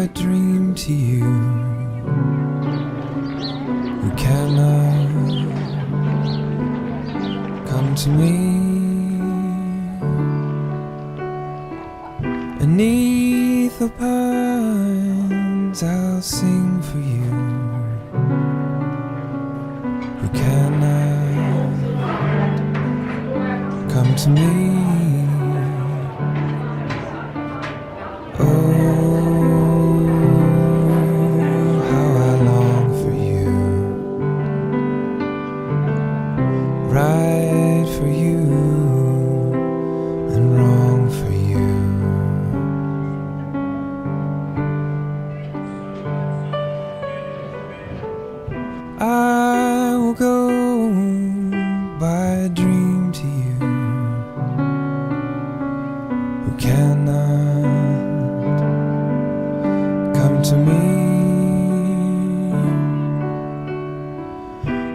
a dream to you who cannot come to me. Beneath the pines I'll sing for you who cannot come to me. Oh, how I long for you, right for you and wrong for you. I will go by a dream to you who cannot come to me.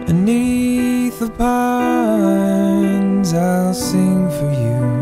Beneath the pines I'll sing for you